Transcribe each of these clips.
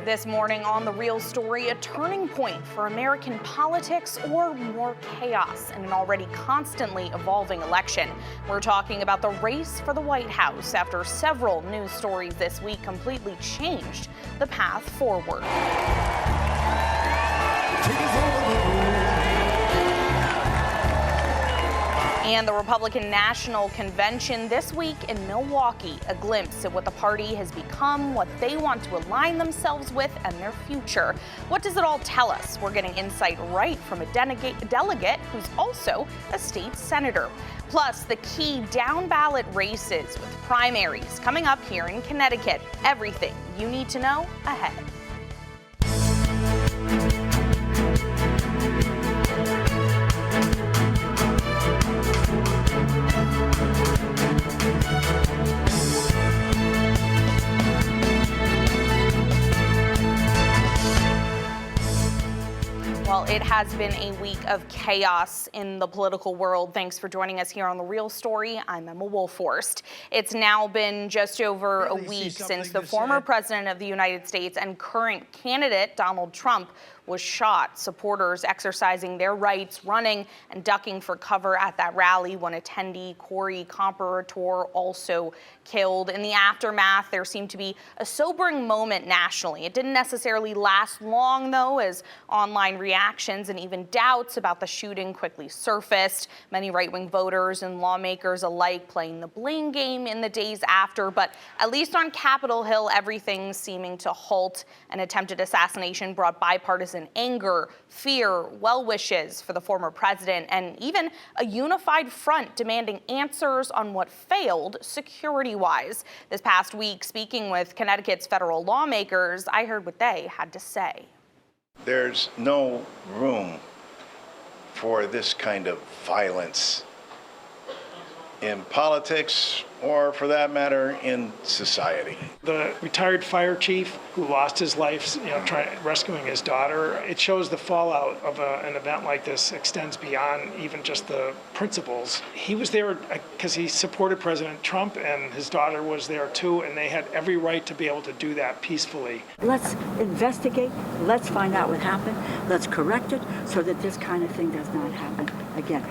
This morning on The Real Story, a turning point for American politics or more chaos in an already constantly evolving election. We're talking about the race for the White House after several news stories this week completely changed the path forward. And the Republican National Convention this week in Milwaukee, a glimpse at what the party has become, what they want to align themselves with, and their future. What does it all tell us? We're getting insight right from a delegate who's also a state senator. Plus, the key down-ballot races with primaries coming up here in Connecticut. Everything you need to know ahead. Well, it has been a week of chaos in the political world. Thanks for joining us here on The Real Story. I'm Emma Wolforst. It's now been just over a week since the former president of the United States and current candidate, Donald Trump, was shot. Supporters exercising their rights, running and ducking for cover at that rally. One attendee, Corey Comparator, also killed. In the aftermath, there seemed to be a sobering moment nationally. It didn't necessarily last long, though, as online reactions and even doubts about the shooting quickly surfaced. Many right-wing voters and lawmakers alike playing the blame game in the days after. But at least on Capitol Hill, everything seeming to halt. An attempted assassination brought bipartisan anger, fear, well wishes for the former president, and even a unified front demanding answers on what failed security-wise. This past week, speaking with Connecticut's federal lawmakers, I heard what they had to say. There's no room for this kind of violence in politics, or for that matter, in society. The retired fire chief who lost his life, rescuing his daughter, it shows the fallout of an event like this extends beyond even just the principles. He was there because he supported President Trump, and his daughter was there too, and they had every right to be able to do that peacefully. Let's investigate, let's find out what happened, let's correct it so that this kind of thing does not happen again.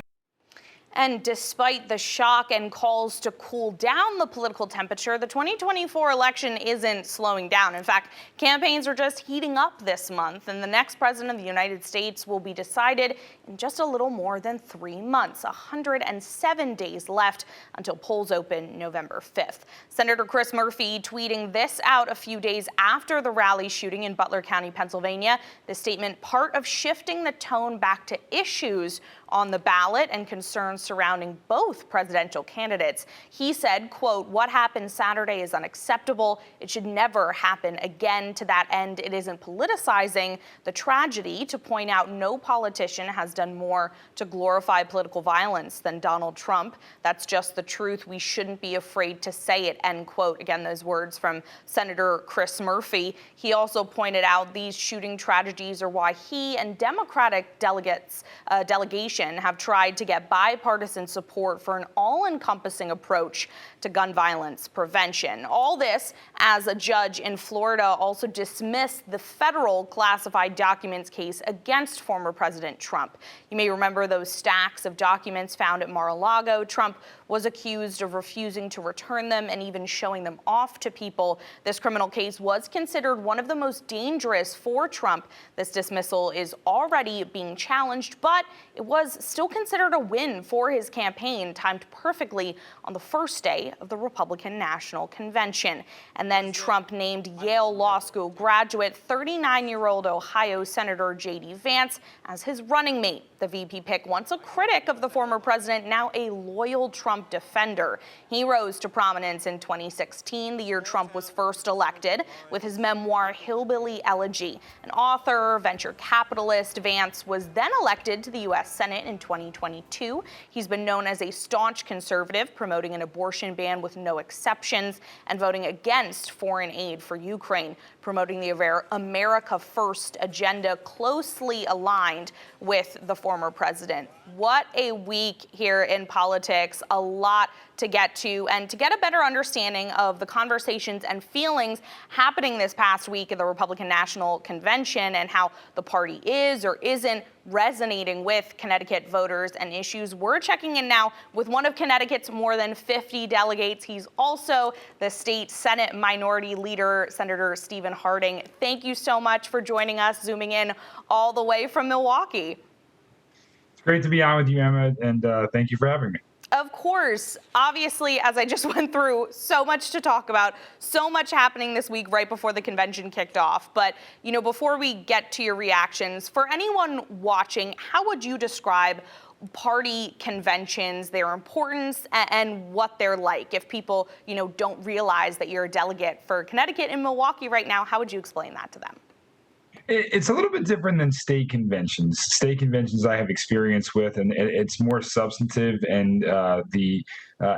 And despite the shock and calls to cool down the political temperature, the 2024 election isn't slowing down. In fact, campaigns are just heating up this month, and the next president of the United States will be decided in just a little more than 3 months, 107 days left until polls open November 5th. Senator Chris Murphy tweeting this out a few days after the rally shooting in Butler County, Pennsylvania. The statement part of shifting the tone back to issues on the ballot and concerns surrounding both presidential candidates. He said, quote, "What happened Saturday is unacceptable. It should never happen again. To that end, it isn't politicizing the tragedy to point out no politician has done more to glorify political violence than Donald Trump. That's just the truth. We shouldn't be afraid to say it," end quote. Again, those words from Senator Chris Murphy. He also pointed out these shooting tragedies are why he and Democratic delegation have tried to get bipartisan support for an all-encompassing approach to gun violence prevention. All this as a judge in Florida also dismissed the federal classified documents case against former President Trump. You may remember those stacks of documents found at Mar-a-Lago. Trump was accused of refusing to return them and even showing them off to people. This criminal case was considered one of the most dangerous for Trump. This dismissal is already being challenged, but it was still considered a win for his campaign, timed perfectly on the first day of the Republican National Convention. And then Trump named Yale Law School graduate 39-year-old Ohio Senator J.D. Vance as his running mate. The VP pick, once a critic of the former president, now a loyal Trump defender. He rose to prominence in 2016, the year Trump was first elected, with his memoir Hillbilly Elegy. An author, venture capitalist, Vance was then elected to the U.S. Senate in 2022. He's been known as a staunch conservative, promoting an abortion ban with no exceptions and voting against foreign aid for Ukraine, promoting the America First agenda closely aligned with the former president. What a week here in politics, a lot to get to, and to get a better understanding of the conversations and feelings happening this past week at the Republican National Convention and how the party is or isn't resonating with Connecticut voters and issues. We're checking in now with one of Connecticut's more than 50 delegates. He's also the state Senate Minority Leader, Senator Stephen Harding. Thank you so much for joining us, zooming in all the way from Milwaukee. It's great to be on with you, Emma, and thank you for having me. Of course. Obviously, as I just went through, so much to talk about, so much happening this week right before the convention kicked off. But, you know, before we get to your reactions, for anyone watching, how would you describe party conventions, their importance, and what they're like? If people, you know, don't realize that you're a delegate for Connecticut and Milwaukee right now, how would you explain that to them? It's a little bit different than state conventions. State conventions I have experience with, and it's more substantive, and the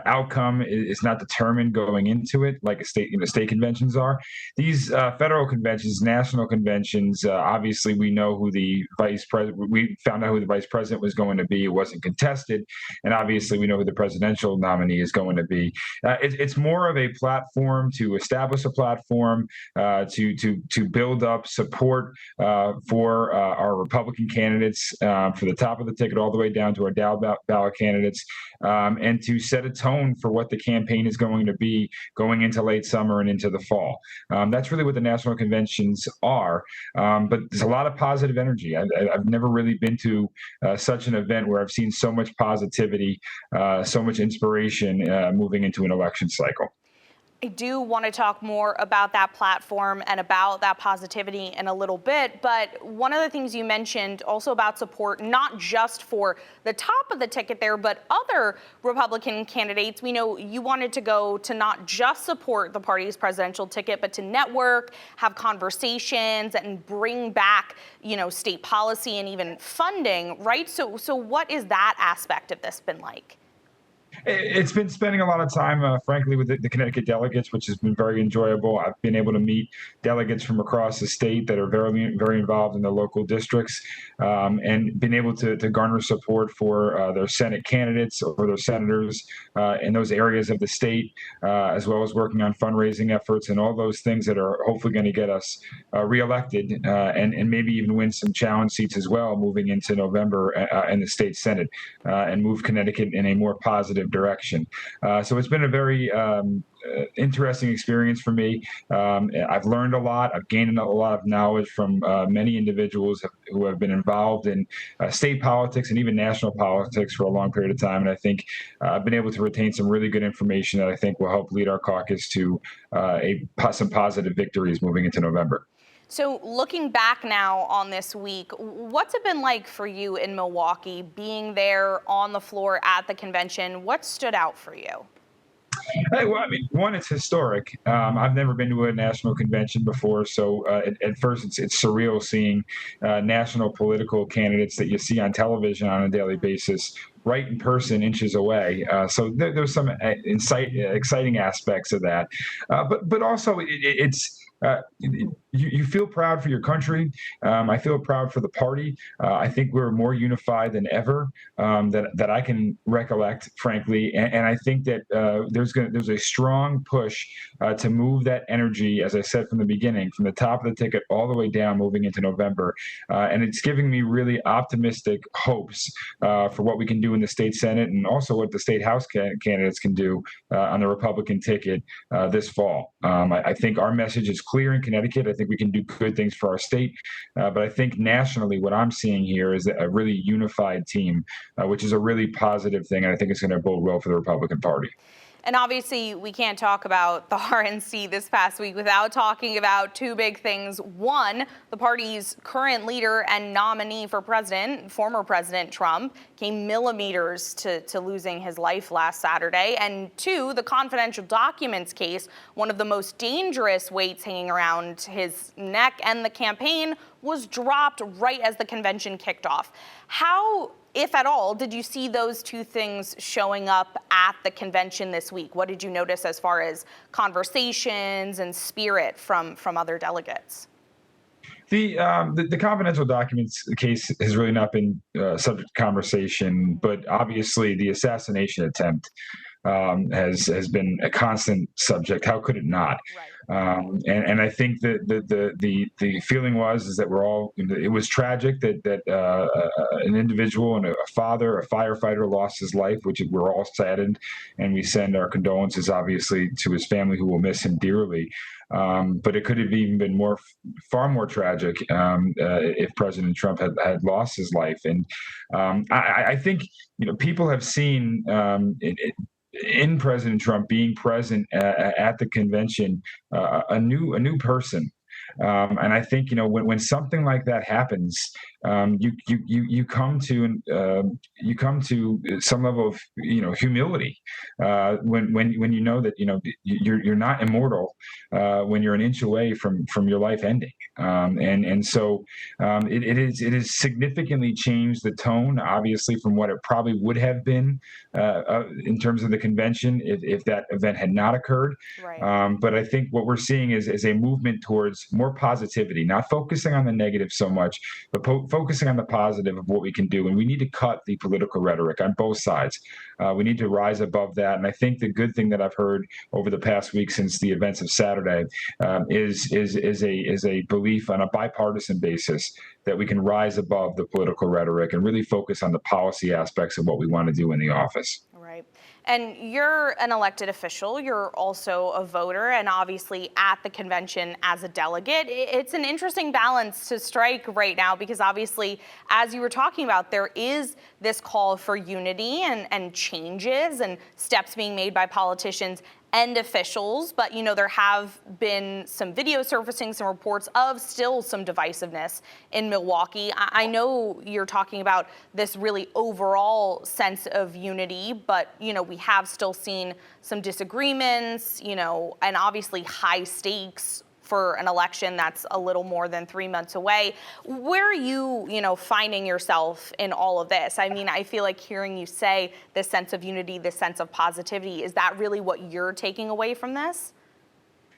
outcome is not determined going into it like state conventions are. These federal conventions, national conventions, obviously we know who the vice president. We found out who the vice president was going to be. It wasn't contested, and obviously we know who the presidential nominee is going to be. It's more of a platform to establish a platform to build up support for our Republican candidates, for the top of the ticket all the way down to our Dow ballot candidates, and to set a tone for what the campaign is going to be going into late summer and into the fall. That's really what the national conventions are. But there's a lot of positive energy. I've never really been to such an event where I've seen so much positivity, so much inspiration moving into an election cycle. I do want to talk more about that platform and about that positivity in a little bit, but one of the things you mentioned also about support, not just for the top of the ticket there, but other Republican candidates. We know you wanted to go to not just support the party's presidential ticket, but to network, have conversations, and bring back, you know, state policy and even funding, right? So what is that aspect of this been like? It's been spending a lot of time, frankly, with the Connecticut delegates, which has been very enjoyable. I've been able to meet delegates from across the state that are very, very involved in their local districts, and been able to garner support for their Senate candidates or their senators in those areas of the state, as well as working on fundraising efforts and all those things that are hopefully going to get us reelected and maybe even win some challenge seats as well moving into November in the state Senate, and move Connecticut in a more positive direction. So it's been a very interesting experience for me. I've learned a lot. I've gained a lot of knowledge from many individuals who have been involved in state politics and even national politics for a long period of time. And I think I've been able to retain some really good information that I think will help lead our caucus to some positive victories moving into November. So looking back now on this week, what's it been like for you in Milwaukee, being there on the floor at the convention? What stood out for you? Well, I mean, one, it's historic. I've never been to a national convention before, so at first it's surreal seeing national political candidates that you see on television on a daily basis right in person, inches away. So there's some exciting aspects of that, but also you feel proud for your country. I feel proud for the party. I think we're more unified than ever that I can recollect, frankly. And I think that there's a strong push to move that energy, as I said from the beginning, from the top of the ticket all the way down, moving into November. And it's giving me really optimistic hopes for what we can do in the state Senate and also what the state House candidates can do on the Republican ticket this fall. I think our message is clear in Connecticut. I think we can do good things for our state. But I think nationally, what I'm seeing here is a really unified team, which is a really positive thing. And I think it's going to bode well for the Republican Party. And obviously, we can't talk about the RNC this past week without talking about two big things. One, the party's current leader and nominee for president, former President Trump, came millimeters to losing his life last Saturday. And two, the confidential documents case, one of the most dangerous weights hanging around his neck and the campaign, was dropped right as the convention kicked off. How, if at all, did you see those two things showing up at the convention this week? What did you notice as far as conversations and spirit from other delegates? The confidential documents case has really not been subject to conversation, but obviously the assassination attempt has been a constant subject. How could it not? Right. And I think that the feeling is that we're all. It was tragic that an individual and a father, a firefighter, lost his life, which we're all saddened, and we send our condolences obviously to his family, who will miss him dearly. But it could have even been far more tragic if President Trump had lost his life. And I think people have seen in President Trump being present at the convention a new person. And I think when something like that happens, you come to some level of humility when you know that you're not immortal when you're an inch away from your life ending. So it is significantly changed the tone, obviously, from what it probably would have been in terms of the convention if that event had not occurred. Right. But I think what we're seeing is a movement towards more positivity, not focusing on the negative so much, but focusing on the positive of what we can do. And we need to cut the political rhetoric on both sides. We need to rise above that. And I think the good thing that I've heard over the past week since the events of Saturday is a belief on a bipartisan basis that we can rise above the political rhetoric and really focus on the policy aspects of what we want to do in the office. Right. And you're an elected official. You're also a voter, and obviously at the convention as a delegate. It's an interesting balance to strike right now because obviously, as you were talking about, there is this call for unity and changes and steps being made by politicians and officials, but there have been some video surfacing, some reports of still some divisiveness in Milwaukee. I know you're talking about this really overall sense of unity, but we have still seen some disagreements, and obviously high stakes for an election that's a little more than 3 months away. Where are you, finding yourself in all of this? I mean, I feel like hearing you say this sense of unity, this sense of positivity, is that really what you're taking away from this?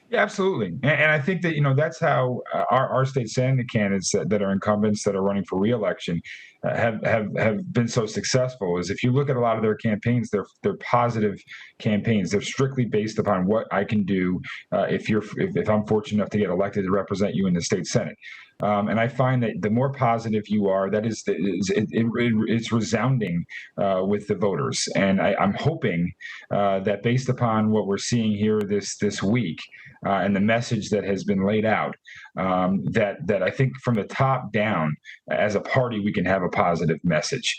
Yeah, absolutely. And I think that, that's how our state Senate candidates that are incumbents that are running for reelection have been so successful. Is if you look at a lot of their campaigns, they're positive campaigns. They're strictly based upon what I can do if I'm fortunate enough to get elected to represent you in the state Senate. And I find that the more positive you are, it's resounding with the voters. And I'm hoping that based upon what we're seeing here this week and the message that has been laid out, that I think from the top down, as a party, we can have a positive message.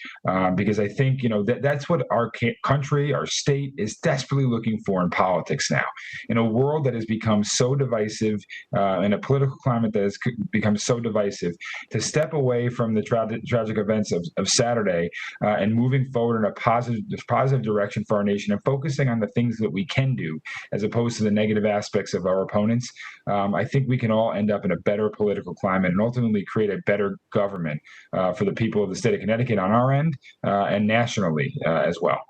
Because I think that's what our country, our state, is desperately looking for in politics now. In a world that has become so divisive, in a political climate that has become so divisive, to step away from the tragic events of Saturday and moving forward in a positive direction for our nation and focusing on the things that we can do as opposed to the negative aspects of our opponents, I think we can all end up in a better political climate and ultimately create a better government for the people of the state of Connecticut on our end and nationally as well.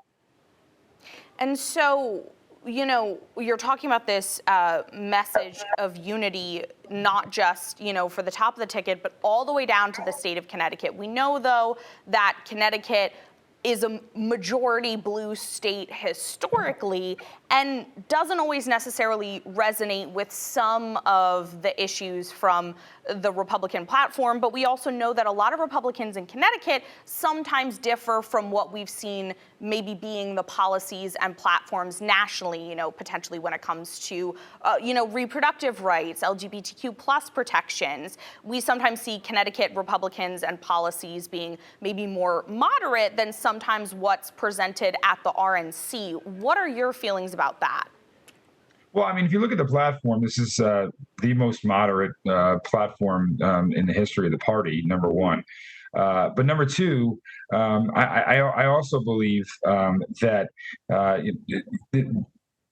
And so, you're talking about this message of unity, not just, for the top of the ticket, but all the way down to the state of Connecticut. We know, though, that Connecticut is a majority blue state historically and doesn't always necessarily resonate with some of the issues from the Republican platform. But we also know that a lot of Republicans in Connecticut sometimes differ from what we've seen maybe being the policies and platforms nationally, potentially when it comes to, reproductive rights, LGBTQ plus protections. We sometimes see Connecticut Republicans and policies being maybe more moderate than sometimes what's presented at the RNC. What are your feelings about that? Well, I mean, if you look at the platform, this is the most moderate platform in the history of the party, number one. But number two, I also believe that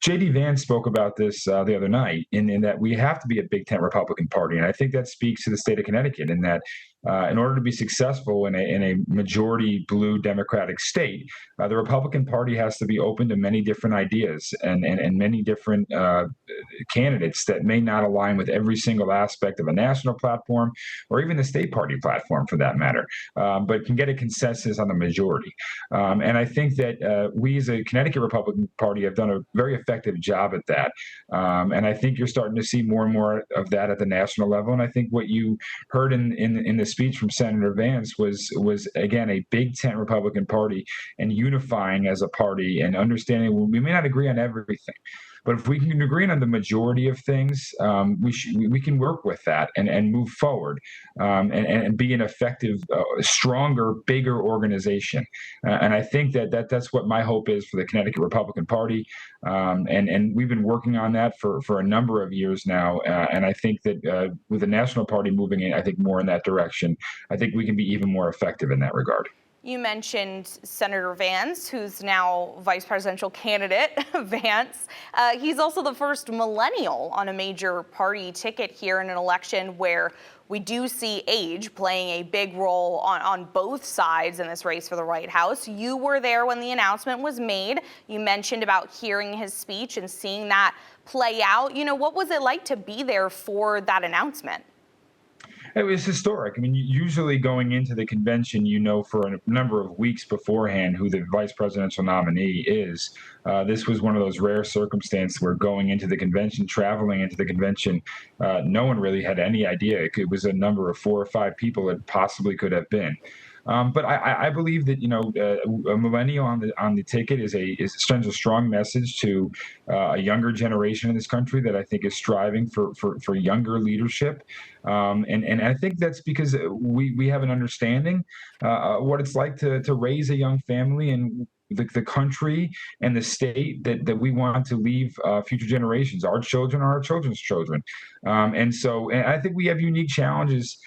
J.D. Vance spoke about this the other night in that we have to be a big tent Republican party. And I think that speaks to the state of Connecticut in that in order to be successful in a majority blue Democratic state, the Republican Party has to be open to many different ideas and many different candidates that may not align with every single aspect of a national platform or even the state party platform for that matter, but can get a consensus on the majority. And I think that we as a Connecticut Republican Party have done a very effective job at that. And I think you're starting to see more and more of that at the national level. And I think what you heard in the speech from Senator Vance was again a big tent Republican Party and unifying as a party and understanding we may not agree on everything, but if we can agree on the majority of things, we can work with that and move forward and be an effective, stronger, bigger organization. And I think that's what my hope is for the Connecticut Republican Party. And we've been working on that for a number of years now. And I think that with the national party moving in, I think more in that direction, I think we can be even more effective in that regard. You mentioned Senator Vance, who's now vice presidential candidate, Vance. He's also the first millennial on a major party ticket here in an election where we do see age playing a big role on both sides in this race for the White House. You were there when the announcement was made. You mentioned about hearing his speech and seeing that play out. What was it like to be there for that announcement? It was historic. I mean, usually going into the convention, for a number of weeks beforehand who the vice presidential nominee is. This was one of those rare circumstances where going into the convention, traveling into the convention, no one really had any idea. It was a number of 4 or 5 people it possibly could have been. But I believe that a millennial on the ticket sends a strong message to a younger generation in this country that I think is striving for younger leadership, and I think that's because we have an understanding what it's like to raise a young family and the country and the state that we want to leave future generations, our children, our children's children. And I think we have unique challenges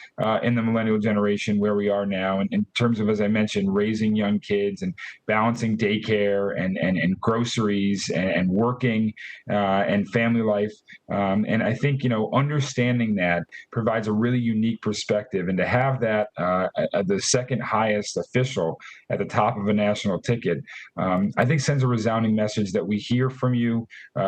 in the millennial generation where we are now in terms of, as I mentioned, raising young kids and balancing daycare and groceries and working and family life. And I think, understanding that provides a really unique perspective. And to have that the second highest official at the top of a national ticket, I think sends a resounding message that we hear from you.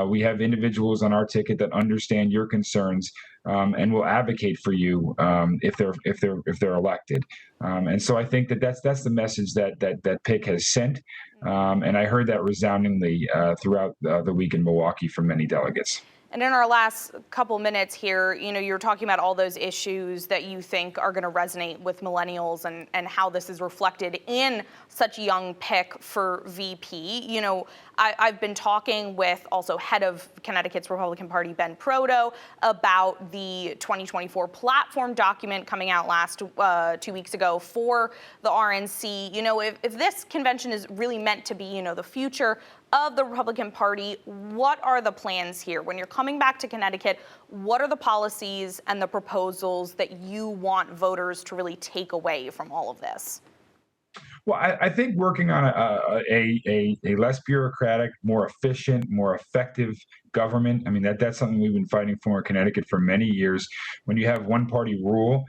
We have individuals on our ticket that understand your concerns and will advocate for you if they're elected. And so I think that's the message that pick has sent. And I heard that resoundingly throughout the week in Milwaukee from many delegates. And in our last couple minutes here, you're talking about all those issues that you think are going to resonate with millennials and how this is reflected in such a young pick for VP. I've been talking with also head of Connecticut's Republican Party, Ben Proto, about the 2024 platform document coming out last 2 weeks ago for the RNC. If this convention is really meant to be, the future of the Republican Party, what are the plans here? When you're coming back to Connecticut, what are the policies and the proposals that you want voters to really take away from all of this? Well, I think working on a less bureaucratic, more efficient, more effective government. I mean, that's something we've been fighting for in Connecticut for many years. When you have one-party rule,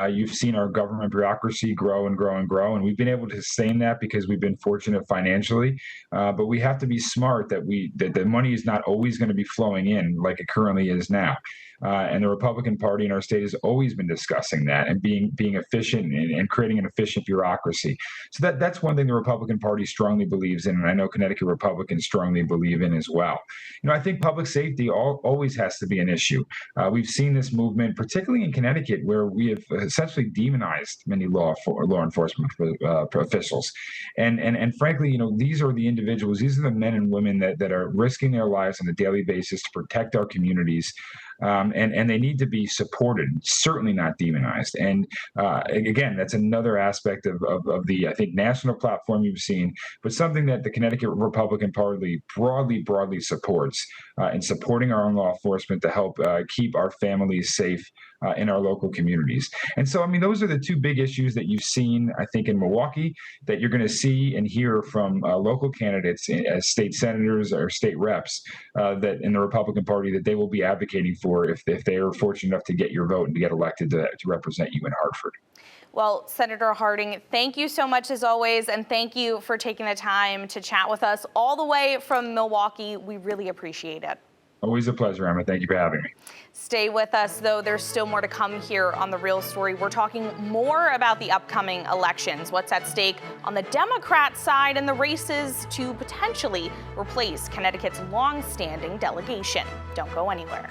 you've seen our government bureaucracy grow and grow and grow, and we've been able to sustain that because we've been fortunate financially. But we have to be smart that the money is not always going to be flowing in like it currently is now. And the Republican Party in our state has always been discussing that and being efficient and creating an efficient bureaucracy. So that's one thing the Republican Party strongly believes in, and I know Connecticut Republicans strongly believe in as well. I think public safety always has to be an issue. We've seen this movement, particularly in Connecticut, where we have essentially demonized many law enforcement officials. And frankly, these are the individuals, these are the men and women that are risking their lives on a daily basis to protect our communities. And they need to be supported, certainly not demonized. And again, that's another aspect of the, I think, national platform you've seen, but something that the Connecticut Republican Party broadly supports in supporting our own law enforcement to help keep our families safe in our local communities. And so, I mean, those are the two big issues that you've seen, I think, in Milwaukee, that you're going to see and hear from local candidates as state senators or state reps that in the Republican Party that they will be advocating for if they are fortunate enough to get your vote and to get elected to represent you in Hartford. Well, Senator Harding, thank you so much as always, and thank you for taking the time to chat with us all the way from Milwaukee. We really appreciate it. Always a pleasure, Emma. Thank you for having me. Stay with us, though. There's still more to come here on The Real Story. We're talking more about the upcoming elections, what's at stake on the Democrat side, and the races to potentially replace Connecticut's long-standing delegation. Don't go anywhere.